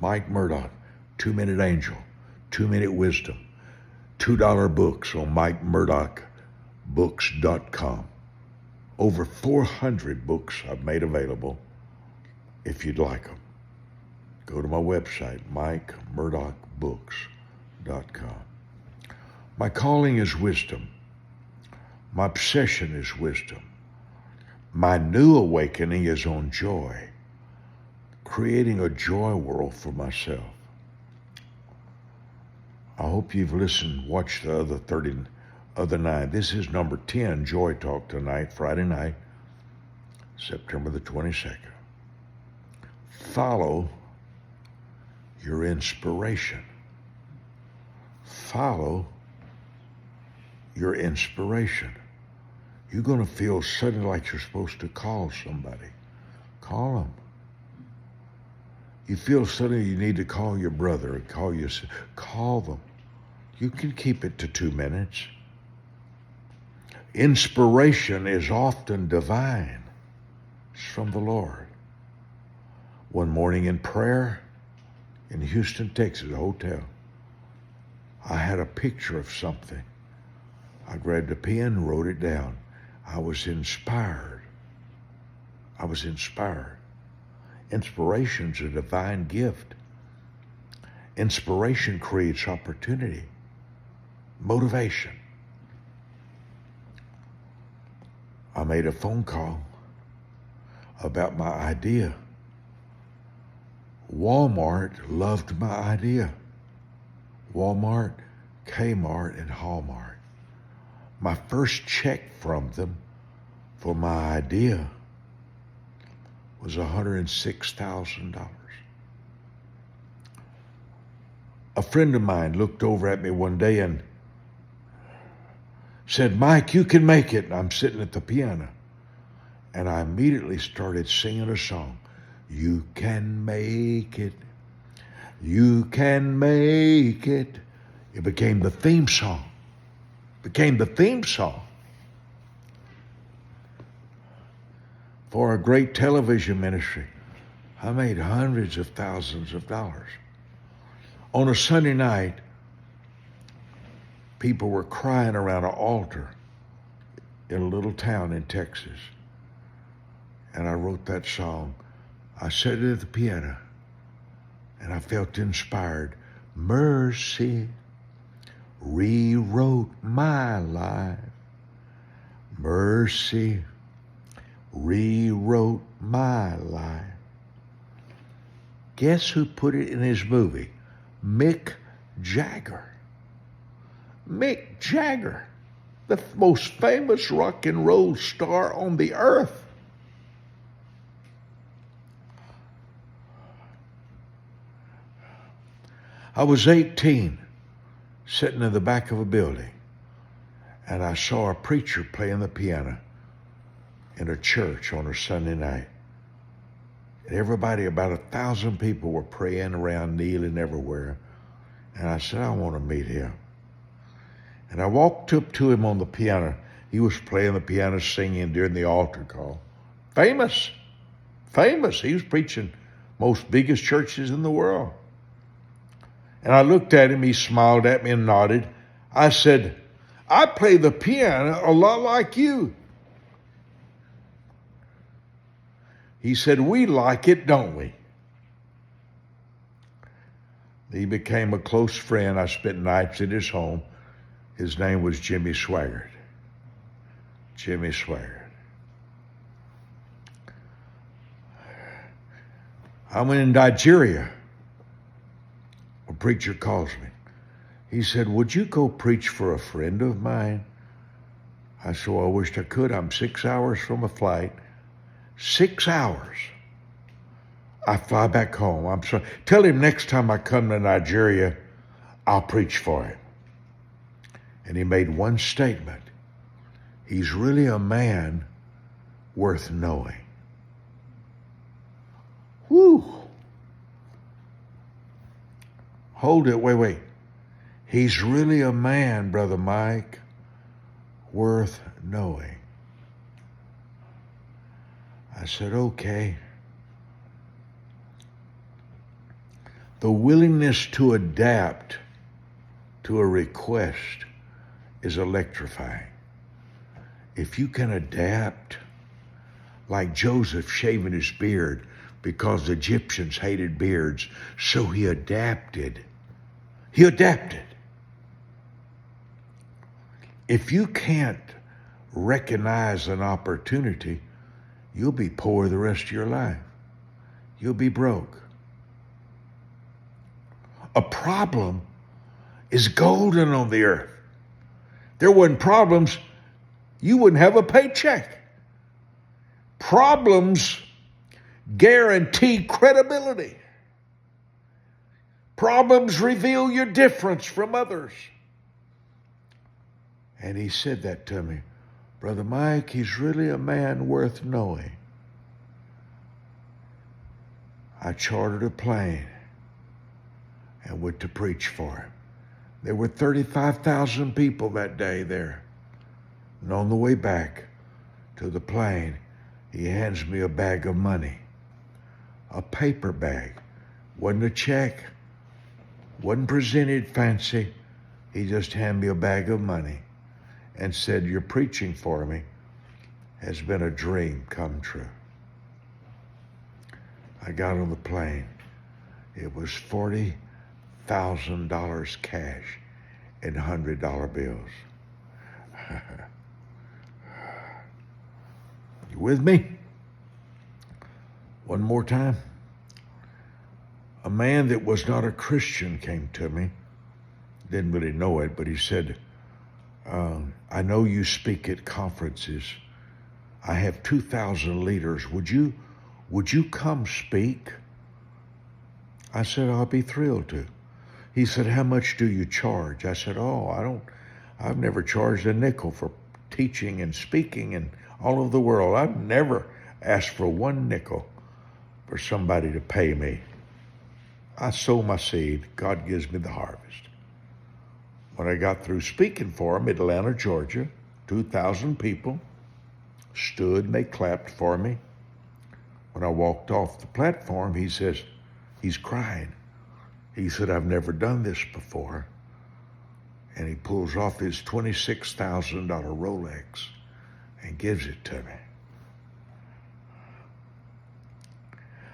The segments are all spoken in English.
Mike Murdock, 2-Minute Angel, 2-Minute Wisdom, $2 books on MikeMurdockBooks.com. Over 400 books I've made available if you'd like them. Go to my website, MikeMurdockBooks.com. My calling is wisdom. My obsession is wisdom. My new awakening is on joy, creating a joy world for myself. I hope you've listened, watched the other 9. This is number 10, Joy Talk tonight, Friday night, September the 22nd. Follow your inspiration. Follow your inspiration. You're going to feel suddenly like you're supposed to call somebody. Call them. You feel suddenly you need to call your brother and call them. You can keep it to 2 minutes. Inspiration is often divine. It's from the Lord. One morning in prayer in Houston, Texas, a hotel, I had a picture of something. I grabbed a pen, wrote it down. I was inspired. Inspiration's a divine gift. Inspiration creates opportunity, motivation. I made a phone call about my idea. Walmart loved my idea. Walmart, Kmart, and Hallmark. My first check from them for my idea was $106,000. A friend of mine looked over at me one day and said, "Mike, you can make it." And I'm sitting at the piano. And I immediately started singing a song. You can make it. You can make it. It became the theme song. For a great television ministry. I made hundreds of thousands of dollars. On a Sunday night, people were crying around an altar in a little town in Texas. And I wrote that song. I sat at the piano and I felt inspired. Mercy rewrote my life. Mercy rewrote my life. Guess who put it in his movie? Mick Jagger. Mick Jagger, the most famous rock and roll star on the earth. I was 18, sitting in the back of a building, and I saw a preacher playing the piano in a church on a Sunday night. And everybody, about 1,000 people were praying around, kneeling everywhere. And I said, I want to meet him. And I walked up to him on the piano. He was playing the piano, singing during the altar call. Famous. He was preaching most biggest churches in the world. And I looked at him, he smiled at me and nodded. I said, I play the piano a lot like you. He said, we like it, don't we? He became a close friend. I spent nights at his home. His name was Jimmy Swaggart. Jimmy Swaggart. I'm in Nigeria. A preacher calls me. He said, would you go preach for a friend of mine? I said, well, I wished I could. I'm 6 hours from a flight. 6 hours. I fly back home. I'm sorry. Tell him next time I come to Nigeria, I'll preach for him. And he made one statement. He's really a man worth knowing. Whew. Hold it, wait. He's really a man, Brother Mike, worth knowing. I said, okay. The willingness to adapt to a request is electrifying. If you can adapt, like Joseph shaving his beard because the Egyptians hated beards, so he adapted. He adapted. If you can't recognize an opportunity, you'll be poor the rest of your life. You'll be broke. A problem is golden on the earth. There weren't problems, you wouldn't have a paycheck. Problems guarantee credibility. Problems reveal your difference from others. And he said that to me. Brother Mike, he's really a man worth knowing. I chartered a plane and went to preach for him. There were 35,000 people that day there. And on the way back to the plane, he hands me a bag of money. A paper bag. Wasn't a check. Wasn't presented fancy. He just handed me a bag of money and said, your preaching for me has been a dream come true. I got on the plane. It was $40,000 cash in $100 bills. You with me? One more time. A man that was not a Christian came to me. Didn't really know it, but he said, I know you speak at conferences. I have 2,000 leaders. Would you come speak? I said, I'll be thrilled to. He said, how much do you charge? I said, I've never charged a nickel for teaching and speaking in all over the world. I've never asked for one nickel for somebody to pay me. I sow my seed. God gives me the harvest. When I got through speaking for him, Atlanta, Georgia, 2,000 people stood and they clapped for me. When I walked off the platform, he says, he's crying. He said, I've never done this before. And he pulls off his $26,000 Rolex and gives it to me.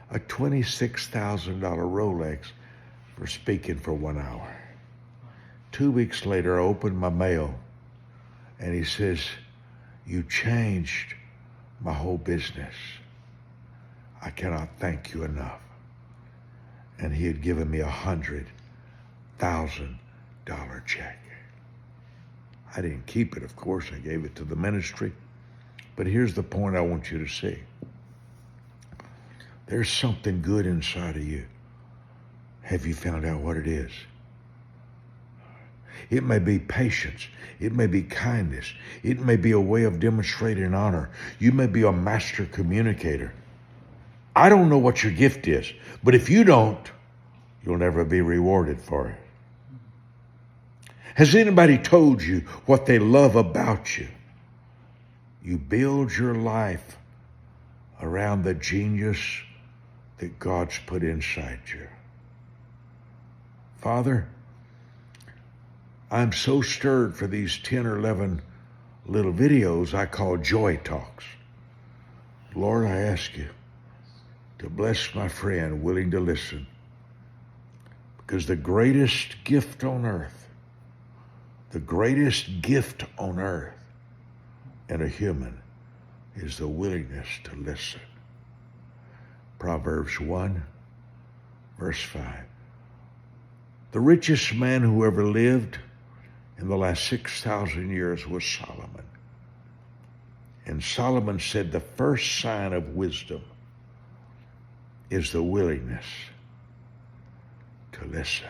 A $26,000 Rolex for speaking for 1 hour. 2 weeks later, I opened my mail, and he says, you changed my whole business. I cannot thank you enough. And he had given me $100,000 check. I didn't keep it, of course. I gave it to the ministry. But here's the point I want you to see. There's something good inside of you. Have you found out what it is? It may be patience. It may be kindness. It may be a way of demonstrating honor. You may be a master communicator. I don't know what your gift is, but if you don't, you'll never be rewarded for it. Has anybody told you what they love about you? You build your life around the genius that God's put inside you. Father, I'm so stirred for these 10 or 11 little videos I call Joy Talks. Lord, I ask you to bless my friend willing to listen, because the greatest gift on earth in a human is the willingness to listen. Proverbs 1, verse 5. The richest man who ever lived in the last 6,000 years was Solomon. And Solomon said the first sign of wisdom is the willingness to listen.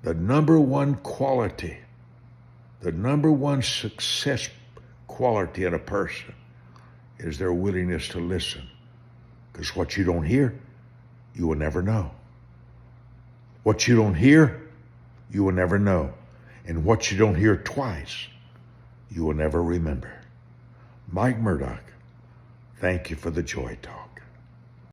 The number one quality, the number one success quality in a person is their willingness to listen. Because what you don't hear, you will never know. What you don't hear, you will never know. And what you don't hear twice, you will never remember. Mike Murdock, thank you for the Joy Talk.